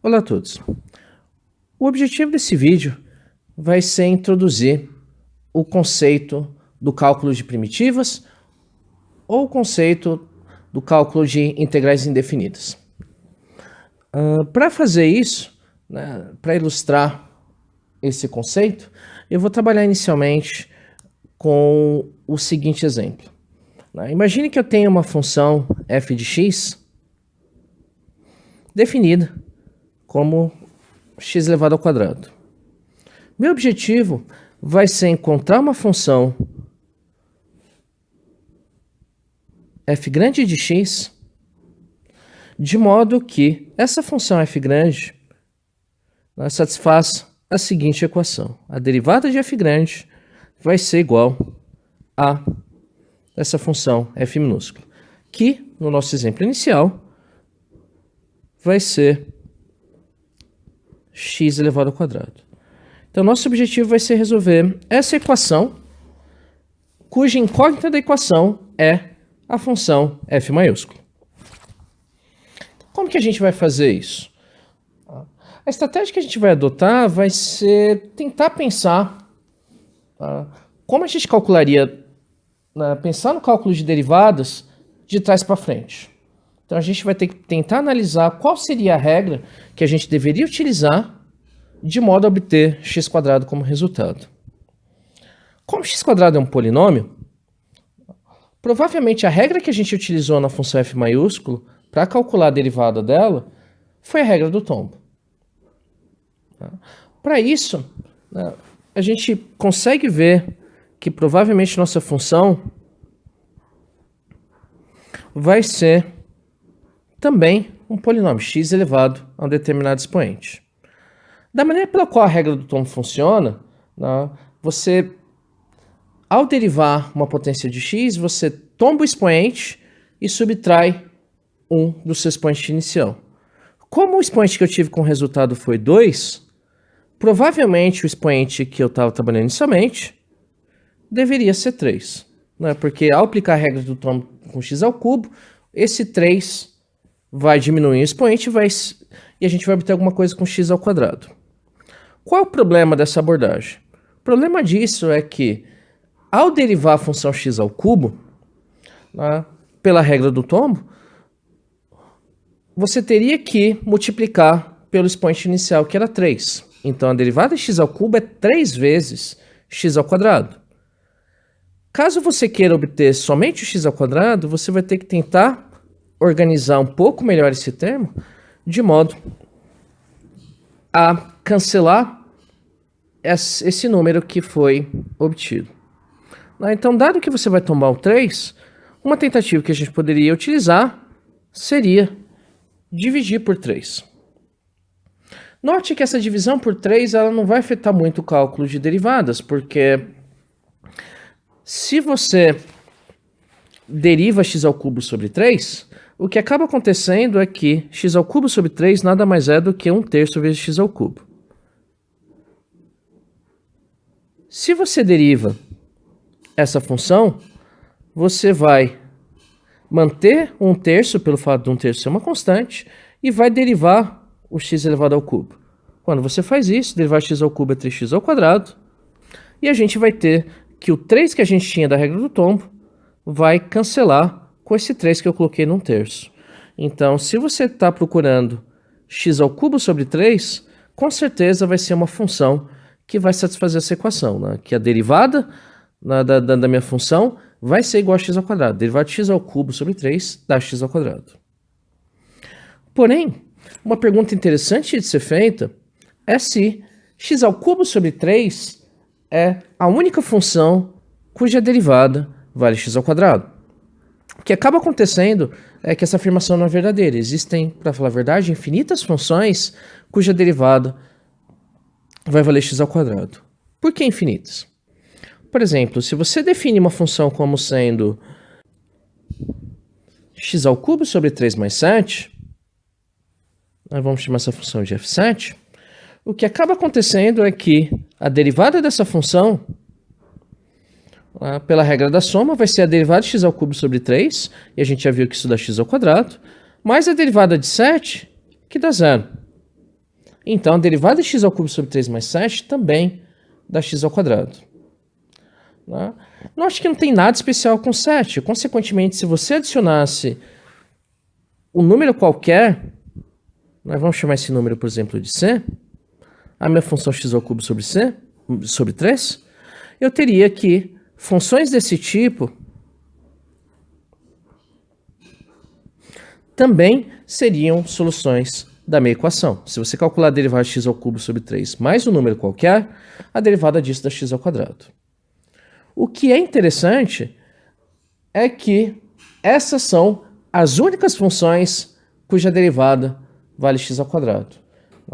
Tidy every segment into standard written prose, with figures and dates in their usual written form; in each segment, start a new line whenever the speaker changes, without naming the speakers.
Olá a todos. O objetivo desse vídeo vai ser introduzir o conceito do cálculo de primitivas ou o conceito do cálculo de integrais indefinidas. Para fazer isso, para ilustrar esse conceito, eu vou trabalhar inicialmente com o seguinte exemplo. Imagine que eu tenho uma função f de x definida como x elevado ao quadrado. Meu objetivo vai ser encontrar uma função f grande de x, de modo que essa função f grande satisfaça a seguinte equação. A derivada de f grande vai ser igual a essa função f minúscula, que no nosso exemplo inicial vai ser x elevado ao quadrado. Então, nosso objetivo vai ser resolver essa equação, cuja incógnita da equação é a função f maiúsculo. Como que a gente vai fazer isso? A estratégia que a gente vai adotar vai ser tentar pensar como a gente calcularia, pensar no cálculo de derivadas de trás para frente. Então, a gente vai ter que tentar analisar qual seria a regra que a gente deveria utilizar de modo a obter x² como resultado. Como x² é um polinômio, provavelmente a regra que a gente utilizou na função f maiúsculo para calcular a derivada dela foi a regra do tombo. Para isso, a gente consegue ver que provavelmente nossa função vai ser também um polinômio x elevado a um determinado expoente. Da maneira pela qual a regra do tombo funciona, você, ao derivar uma potência de x, você tomba o expoente e subtrai um do seu expoente inicial. Como o expoente que eu tive com o resultado foi 2, provavelmente o expoente que eu estava trabalhando inicialmente deveria ser 3. Porque ao aplicar a regra do tombo com x ao cubo, esse 3 vai diminuir o expoente e a gente vai obter alguma coisa com x ao quadrado. Qual é o problema dessa abordagem? O problema disso é que, ao derivar a função x ao cubo, pela regra do tombo, você teria que multiplicar pelo expoente inicial, que era 3. Então, a derivada de x ao cubo é 3 vezes x ao quadrado. Caso você queira obter somente o x ao quadrado, você vai ter que tentar organizar um pouco melhor esse termo, de modo a cancelar esse número que foi obtido. Então, dado que você vai tomar o 3, uma tentativa que a gente poderia utilizar seria dividir por 3. Note que essa divisão por 3 ela não vai afetar muito o cálculo de derivadas, porque se você deriva x ao cubo sobre 3, o que acaba acontecendo é que x ao cubo sobre 3 nada mais é do que 1/3 vezes x ao cubo. Se você deriva essa função, você vai manter 1/3 pelo fato de 1/3 ser uma constante e vai derivar o x elevado ao cubo. Quando você faz isso, derivar x ao cubo é 3x ao quadrado, e a gente vai ter que o 3 que a gente tinha da regra do tombo vai cancelar com esse 3 que eu coloquei no 1/3. Então, se você está procurando x ao cubo sobre 3, com certeza vai ser uma função que vai satisfazer essa equação, que a derivada da minha função vai ser igual a x ao quadrado. Derivada de x ao cubo sobre 3 dá x ao quadrado. Porém, uma pergunta interessante de ser feita é se x ao cubo sobre 3 é a única função cuja derivada vale x ao quadrado. O que acaba acontecendo é que essa afirmação não é verdadeira. Existem, para falar a verdade, infinitas funções cuja derivada vai valer x ao quadrado. Por que infinitas? Por exemplo, se você define uma função como sendo x ao cubo sobre 3 mais 7, nós vamos chamar essa função de f7, o que acaba acontecendo é que a derivada dessa função, pela regra da soma, vai ser a derivada de x ao cubo sobre 3, e a gente já viu que isso dá x ao quadrado, mais a derivada de 7, que dá 0. Então, a derivada de x ao cubo sobre 3 mais 7 também dá x ao quadrado. Né? Note que não tem nada especial com 7. Consequentemente, se você adicionasse um número qualquer, nós vamos chamar esse número, por exemplo, de c, a minha função x ao cubo sobre 3, eu teria que funções desse tipo também seriam soluções da minha equação. Se você calcular a derivada de x ao cubo sobre 3 mais um número qualquer, a derivada disso dá x ao quadrado. O que é interessante é que essas são as únicas funções cuja derivada vale x ao quadrado.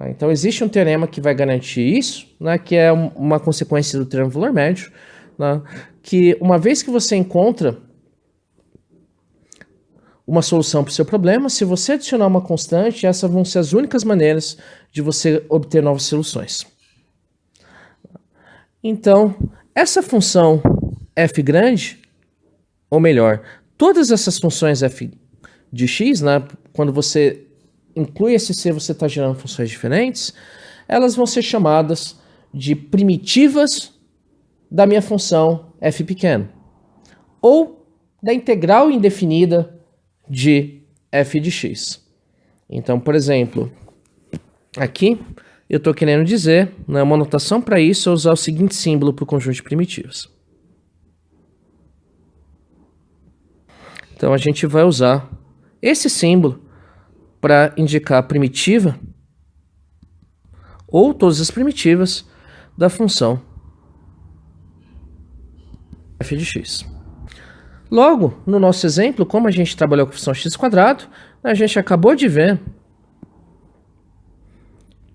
Então, existe um teorema que vai garantir isso, né, que é uma consequência do teorema do valor médio, né, que uma vez que você encontra uma solução para o seu problema, se você adicionar uma constante, essas vão ser as únicas maneiras de você obter novas soluções. Então, essa função f grande, ou melhor, todas essas funções f de x, né, quando você inclui esse c, você está gerando funções diferentes, elas vão ser chamadas de primitivas da minha função f pequeno, ou da integral indefinida de f de x. Então, por exemplo, aqui eu estou querendo dizer, né, uma notação para isso é usar o seguinte símbolo para o conjunto de primitivas. Então, a gente vai usar esse símbolo para indicar a primitiva ou todas as primitivas da função f de x. Logo, no nosso exemplo, como a gente trabalhou com a função x², a gente acabou de ver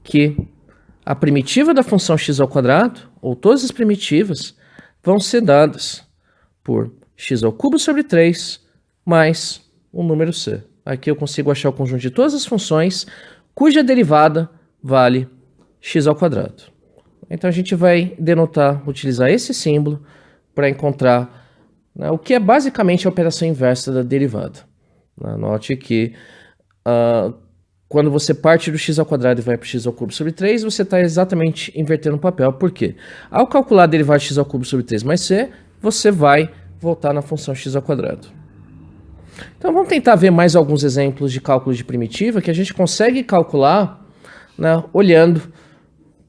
que a primitiva da função x², ou todas as primitivas, vão ser dadas por x³ sobre 3 mais um número c. Aqui eu consigo achar o conjunto de todas as funções cuja derivada vale x². Então a gente vai utilizar esse símbolo para encontrar, né, o que é basicamente a operação inversa da derivada. Note que quando você parte do x² e vai para o x³ sobre 3, você está exatamente invertendo o papel. Por quê? Ao calcular a derivada de x³ sobre 3 mais c, você vai voltar na função x². Então vamos tentar ver mais alguns exemplos de cálculo de primitiva que a gente consegue calcular, né, olhando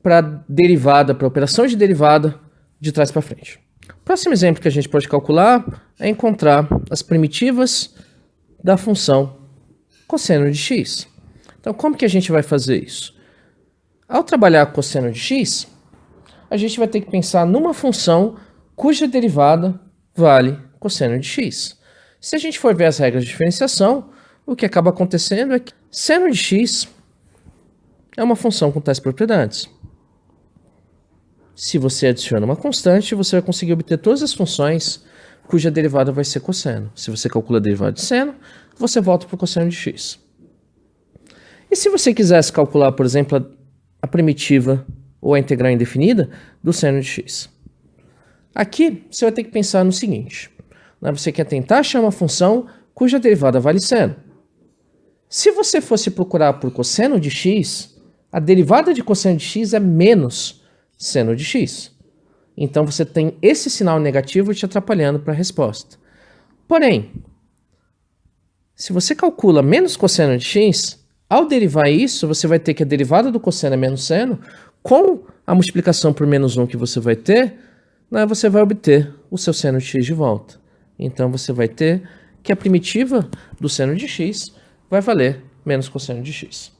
para a derivada, para a operação de derivada de trás para frente. O próximo exemplo que a gente pode calcular é encontrar as primitivas da função cosseno de x. Então como que a gente vai fazer isso? Ao trabalhar com cosseno de x, a gente vai ter que pensar numa função cuja derivada vale cosseno de x. Se a gente for ver as regras de diferenciação, o que acaba acontecendo é que seno de x é uma função com tais propriedades. Se você adiciona uma constante, você vai conseguir obter todas as funções cuja derivada vai ser cosseno. Se você calcula a derivada de seno, você volta para o cosseno de x. E se você quisesse calcular, por exemplo, a primitiva ou a integral indefinida do seno de x? Aqui você vai ter que pensar no seguinte. Você quer tentar achar uma função cuja derivada vale seno. Se você fosse procurar por cosseno de x, a derivada de cosseno de x é menos seno de x. Então você tem esse sinal negativo te atrapalhando para a resposta. Porém, se você calcula menos cosseno de x, ao derivar isso, você vai ter que a derivada do cosseno é menos seno, com a multiplicação por menos 1 que você vai ter, né, você vai obter o seu seno de x de volta. Então você vai ter que a primitiva do seno de x vai valer menos cosseno de x.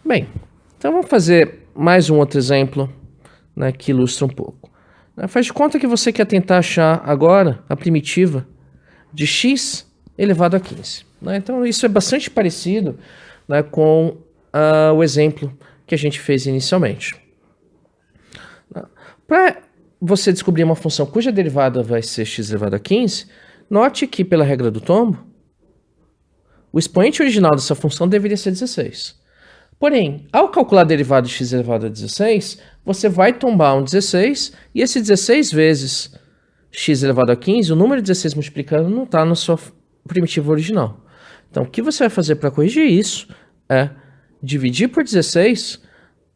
Bem, então vamos fazer mais um outro exemplo, né, que ilustra um pouco. Faz de conta que você quer tentar achar agora a primitiva de x elevado a 15. Então isso é bastante parecido, né, com o exemplo que a gente fez inicialmente. Para você descobrir uma função cuja derivada vai ser x elevado a 15, note que, pela regra do tombo, o expoente original dessa função deveria ser 16. Porém, ao calcular a derivada de x elevado a 16, você vai tombar um 16, e esse 16 vezes x elevado a 15, o número 16 multiplicando, não está na sua primitiva original. Então, o que você vai fazer para corrigir isso é dividir por 16,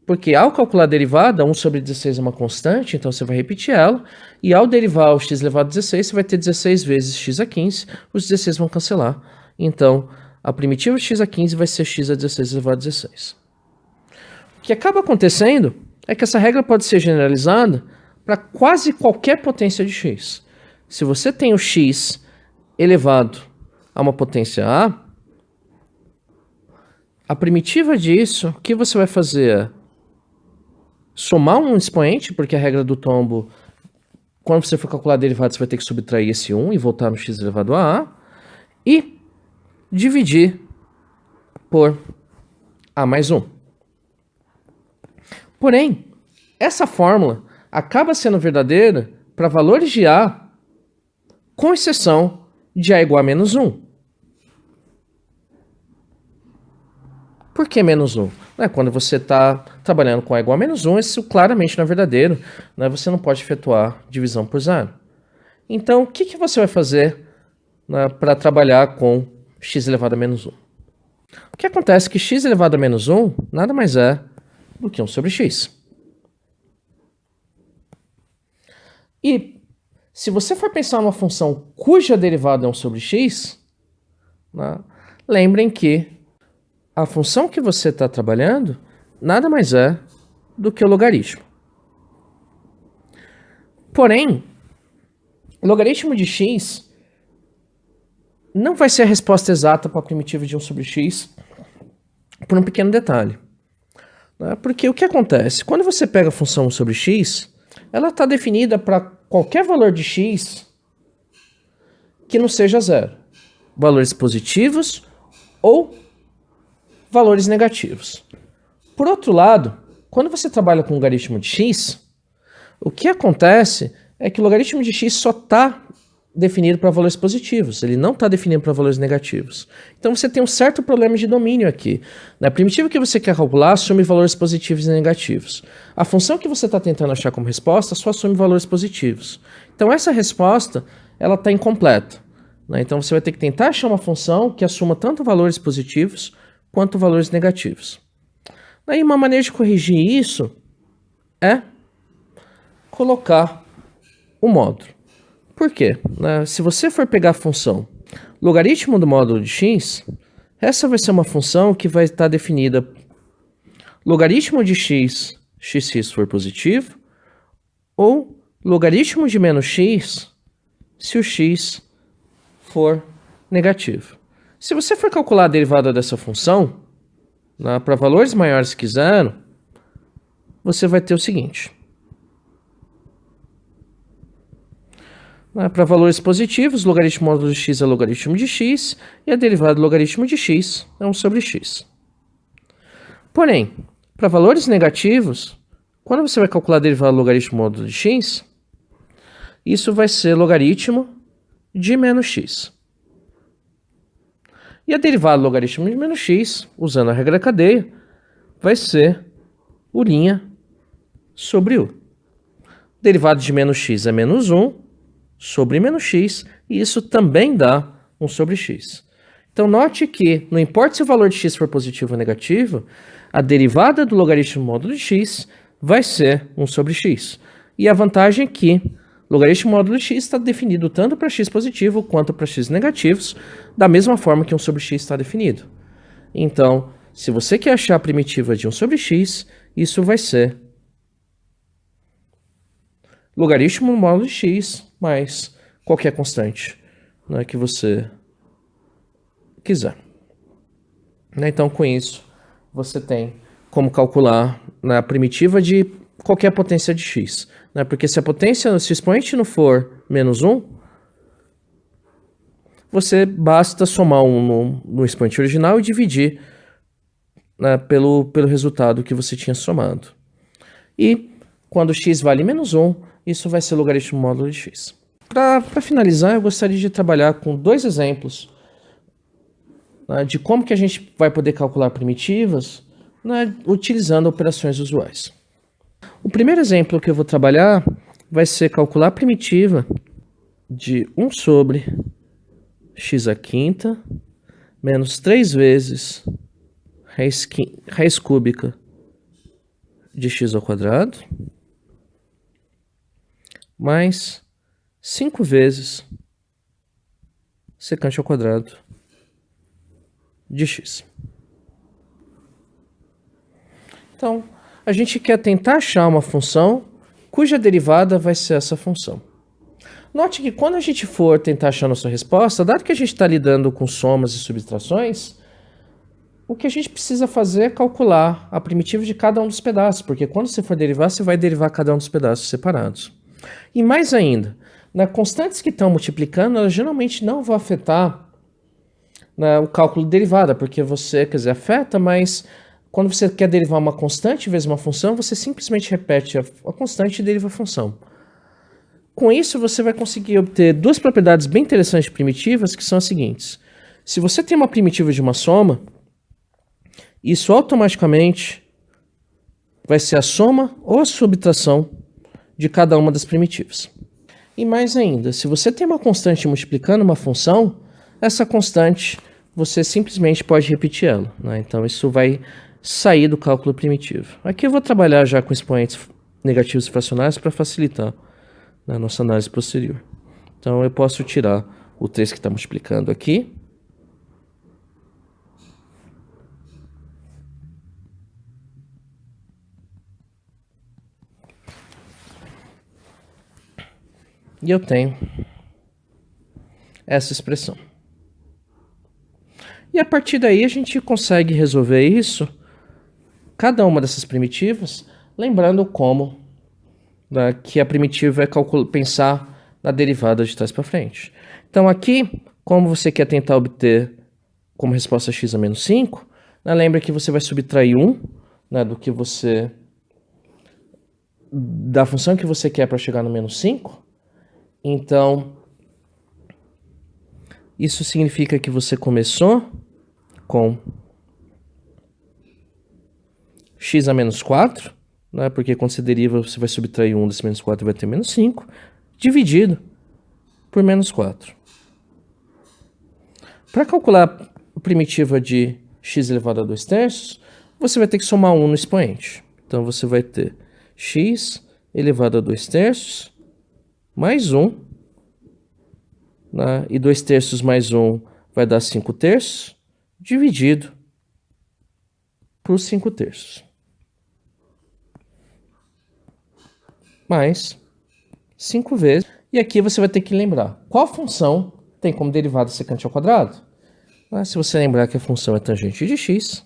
porque ao calcular a derivada, 1 sobre 16 é uma constante, então você vai repetir ela, e ao derivar o x elevado a 16, você vai ter 16 vezes x a 15, os 16 vão cancelar. Então, a primitiva de x a 15 vai ser x a 16 elevado a 16. O que acaba acontecendo é que essa regra pode ser generalizada para quase qualquer potência de x. Se você tem o x elevado a uma potência a primitiva disso, o que você vai fazer é somar um expoente, porque a regra do tombo, quando você for calcular a derivada, você vai ter que subtrair esse 1 e voltar no x elevado a e dividir por a mais 1. Porém, essa fórmula acaba sendo verdadeira para valores de a, com exceção de a igual a menos 1. Por que menos 1? Quando você está trabalhando com a igual a menos 1, isso claramente não é verdadeiro. Você não pode efetuar divisão por zero. Então, o que você vai fazer para trabalhar com x elevado a menos 1? O que acontece é que x elevado a menos 1 nada mais é do que 1 sobre x. E se você for pensar numa função cuja derivada é 1 sobre x, lembrem que a função que você está trabalhando nada mais é do que o logaritmo. Porém, o logaritmo de x não vai ser a resposta exata para a primitiva de 1 sobre x por um pequeno detalhe. Porque o que acontece? Quando você pega a função 1 sobre x, ela está definida para qualquer valor de x que não seja zero. Valores positivos ou valores negativos. Por outro lado, quando você trabalha com o logaritmo de x, o que acontece é que o logaritmo de x só está definido para valores positivos, ele não está definido para valores negativos. Então você tem um certo problema de domínio aqui. Na primitiva que você quer calcular, assume valores positivos e negativos. A função que você está tentando achar como resposta só assume valores positivos. Então essa resposta ela está incompleta. Então você vai ter que tentar achar uma função que assuma tanto valores positivos quanto valores negativos. Daí uma maneira de corrigir isso é colocar o módulo. Por quê? Se você for pegar a função logaritmo do módulo de x, essa vai ser uma função que vai estar definida logaritmo de x, xx for positivo, ou logaritmo de menos x, se o x for negativo. Se você for calcular a derivada dessa função, para valores maiores que zero, você vai ter o seguinte. Para valores positivos, logaritmo módulo de x é logaritmo de x, e a derivada do logaritmo de x é 1 sobre x. Porém, para valores negativos, quando você vai calcular a derivada do logaritmo módulo de x, isso vai ser logaritmo de menos x. E a derivada do logaritmo de menos x, usando a regra da cadeia, vai ser u' sobre u. Derivada de menos x é menos 1 sobre menos x, e isso também dá 1 sobre x. Então note que, não importa se o valor de x for positivo ou negativo, a derivada do logaritmo módulo de x vai ser 1 sobre x. E a vantagem é que logaritmo módulo de x está definido tanto para x positivo quanto para x negativos, da mesma forma que 1 sobre x está definido. Então, se você quer achar a primitiva de 1 sobre x, isso vai ser logaritmo módulo de x mais qualquer constante que você quiser. Então, com isso, você tem como calcular a primitiva de qualquer potência de x. Porque se o expoente não for menos 1, você basta somar 1 no expoente original e dividir pelo resultado que você tinha somado. E quando x vale menos 1, isso vai ser logaritmo módulo de x. Para finalizar, eu gostaria de trabalhar com dois exemplos de como que a gente vai poder calcular primitivas utilizando operações usuais. O primeiro exemplo que eu vou trabalhar vai ser calcular a primitiva de 1 sobre x à quinta menos 3 vezes raiz cúbica de x ao quadrado mais 5 vezes secante ao quadrado de x. Então, a gente quer tentar achar uma função cuja derivada vai ser essa função. Note que quando a gente for tentar achar nossa resposta, dado que a gente está lidando com somas e subtrações, o que a gente precisa fazer é calcular a primitiva de cada um dos pedaços, porque quando você for derivar, você vai derivar cada um dos pedaços separados. E mais ainda, constantes que estão multiplicando, elas geralmente não vão afetar o cálculo de derivada, porque você, quer dizer, afeta, mas quando você quer derivar uma constante vezes uma função, você simplesmente repete a constante e deriva a função. Com isso, você vai conseguir obter duas propriedades bem interessantes de primitivas, que são as seguintes. Se você tem uma primitiva de uma soma, isso automaticamente vai ser a soma ou a subtração de cada uma das primitivas. E mais ainda, se você tem uma constante multiplicando uma função, essa constante você simplesmente pode repetir ela, né? Então isso vai sair do cálculo primitivo. Aqui eu vou trabalhar já com expoentes negativos e fracionários para facilitar na nossa análise posterior. Então eu posso tirar o 3 que está multiplicando aqui. E eu tenho essa expressão. E a partir daí a gente consegue resolver isso, cada uma dessas primitivas, lembrando como que a primitiva é pensar na derivada de trás para frente. Então aqui, como você quer tentar obter como resposta x a menos 5, lembra que você vai subtrair 1 do que você da função que você quer para chegar no menos 5. Então, isso significa que você começou com x a menos 4, porque quando você deriva, você vai subtrair 1 desse menos 4 e vai ter menos 5, dividido por menos 4. Para calcular a primitiva de x elevado a 2 terços, você vai ter que somar 1 no expoente. Então, você vai ter x elevado a 2 terços mais 1, e 2 terços mais 1 vai dar 5 terços, dividido por 5 terços. Mais 5 vezes. E aqui você vai ter que lembrar qual função tem como derivada secante ao quadrado. Se você lembrar que a função é tangente de x,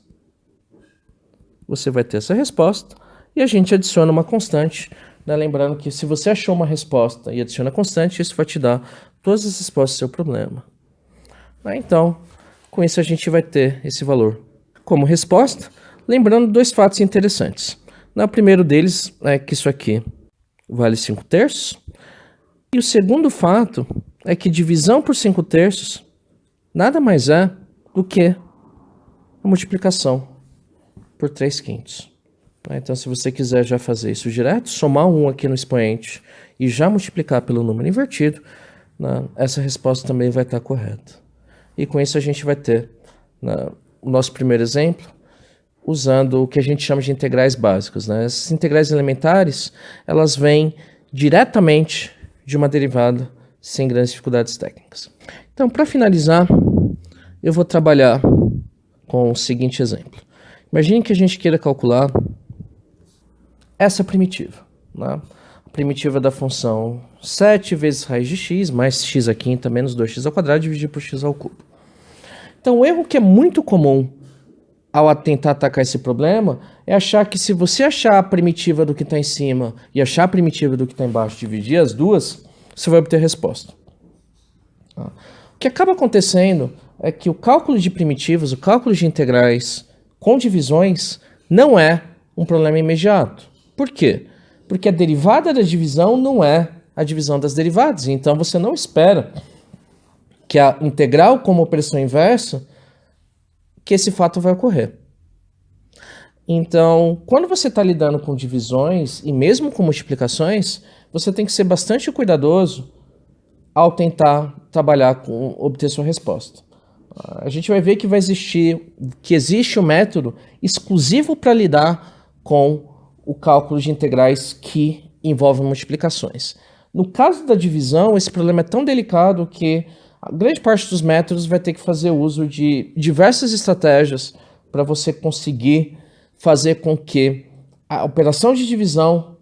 você vai ter essa resposta e a gente adiciona uma constante. Lembrando que se você achou uma resposta e adiciona constante, isso vai te dar todas as respostas do seu problema. Então, com isso a gente vai ter esse valor como resposta, lembrando dois fatos interessantes. O primeiro deles é que isso aqui vale 5 terços, e o segundo fato é que divisão por 5 terços nada mais é do que a multiplicação por 3 quintos. Então, se você quiser já fazer isso direto, somar 1 aqui no expoente e já multiplicar pelo número invertido, essa resposta também vai estar correta. E com isso a gente vai ter o nosso primeiro exemplo, usando o que a gente chama de integrais básicas. Essas integrais elementares, elas vêm diretamente de uma derivada sem grandes dificuldades técnicas. Então, para finalizar, eu vou trabalhar com o seguinte exemplo. Imagine que a gente queira calcular essa primitiva. A primitiva da função 7 vezes raiz de x, mais x à quinta, menos 2x ao quadrado, dividido por x ao cubo. Então, o erro que é muito comum ao tentar atacar esse problema é achar que se você achar a primitiva do que está em cima e achar a primitiva do que está embaixo, dividir as duas, você vai obter a resposta. O que acaba acontecendo é que o cálculo de primitivas, o cálculo de integrais com divisões, não é um problema imediato. Por quê? Porque a derivada da divisão não é a divisão das derivadas. Então, você não espera que a integral como operação inversa, que esse fato vai ocorrer. Então, quando você está lidando com divisões e mesmo com multiplicações, você tem que ser bastante cuidadoso ao tentar trabalhar com obter sua resposta. A gente vai ver que existe um método exclusivo para lidar com o cálculo de integrais que envolve multiplicações. No caso da divisão, esse problema é tão delicado que a grande parte dos métodos vai ter que fazer uso de diversas estratégias para você conseguir fazer com que a operação de divisão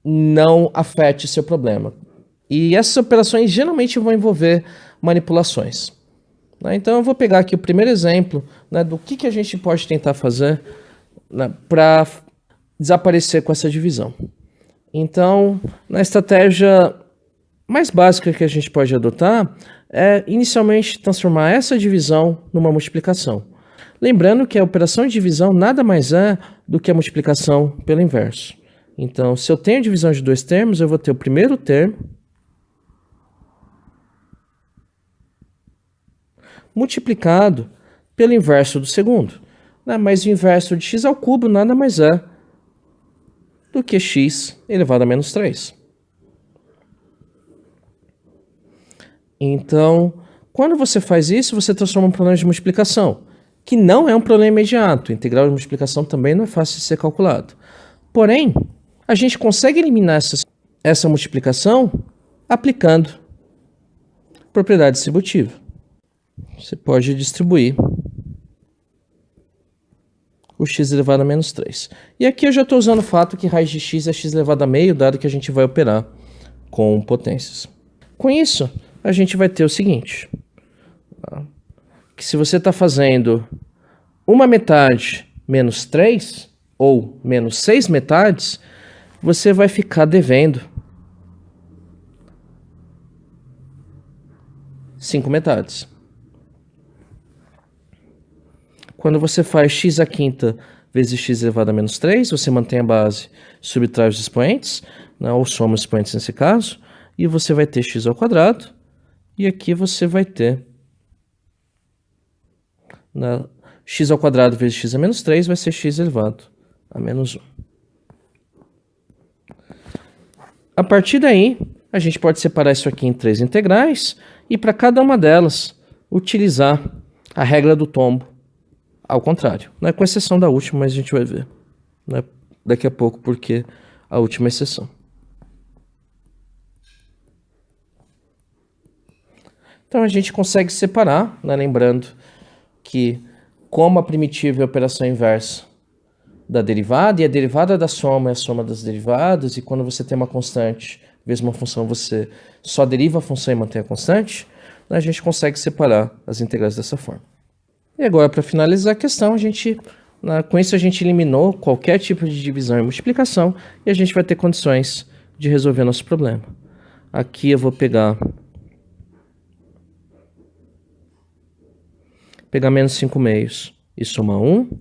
não afete seu problema. E essas operações geralmente vão envolver manipulações. Então eu vou pegar aqui o primeiro exemplo, do que a gente pode tentar fazer para desaparecer com essa divisão. Então, na estratégia mais básica que a gente pode adotar é inicialmente transformar essa divisão numa multiplicação. Lembrando que a operação de divisão nada mais é do que a multiplicação pelo inverso. Então, se eu tenho divisão de dois termos, eu vou ter o primeiro termo multiplicado pelo inverso do segundo. Mas o inverso de x ao cubo nada mais é do que x elevado a menos 3. Então, quando você faz isso, você transforma um problema de multiplicação, que não é um problema imediato. O integral de multiplicação também não é fácil de ser calculado. Porém, a gente consegue eliminar essa multiplicação aplicando propriedade distributiva. Você pode distribuir o x elevado a menos 3. E aqui eu já estou usando o fato que raiz de x é x elevado a meio, dado que a gente vai operar com potências. Com isso, a gente vai ter o seguinte, que se você está fazendo uma metade menos 3, ou menos 6 metades, você vai ficar devendo 5 metades. Quando você faz x à quinta vezes x elevado a menos 3, você mantém a base, subtrai os expoentes, ou soma os expoentes nesse caso, e você vai ter x ao quadrado, e aqui você vai ter x ao quadrado vezes x a menos 3 vai ser x elevado a menos 1. A partir daí, a gente pode separar isso aqui em 3 integrais, e para cada uma delas, utilizar a regra do tombo ao contrário, com exceção da última, mas a gente vai ver daqui a pouco porque a última exceção. Então a gente consegue separar, lembrando que como a primitiva é a operação inversa da derivada, e a derivada da soma é a soma das derivadas, e quando você tem uma constante vezes uma função, você só deriva a função e mantém a constante, a gente consegue separar as integrais dessa forma. E agora, para finalizar a questão, com isso a gente eliminou qualquer tipo de divisão e multiplicação e a gente vai ter condições de resolver nosso problema. Aqui eu vou pegar menos 5 meios e somar 1.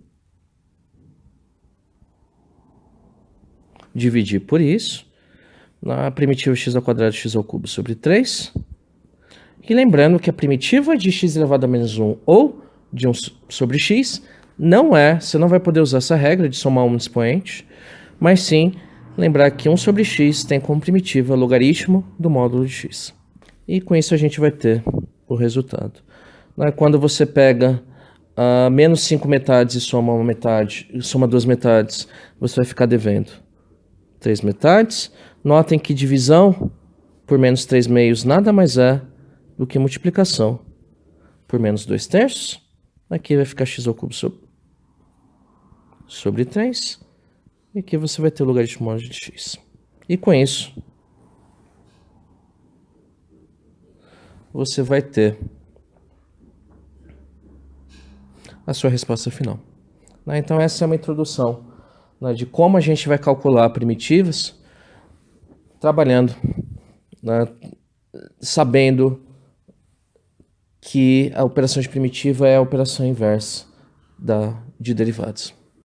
Dividir por isso. Na primitiva x ao quadrado x ao cubo sobre 3. E lembrando que a primitiva de x elevado a menos 1 ou de 1 sobre x, você não vai poder usar essa regra de somar um expoente, mas sim lembrar que 1 sobre x tem como primitiva logaritmo do módulo de x. E com isso a gente vai ter o resultado. Quando você pega menos 5 metades e soma 2 metades, você vai ficar devendo 3 metades. Notem que divisão por menos 3 meios nada mais é do que multiplicação por menos 2 terços. Aqui vai ficar x ao cubo sobre 3. E aqui você vai ter o logaritmo módulo de x. E com isso, você vai ter a sua resposta final. Então essa é uma introdução de como a gente vai calcular primitivas, trabalhando, sabendo que a operação de primitiva é a operação inversa de derivados.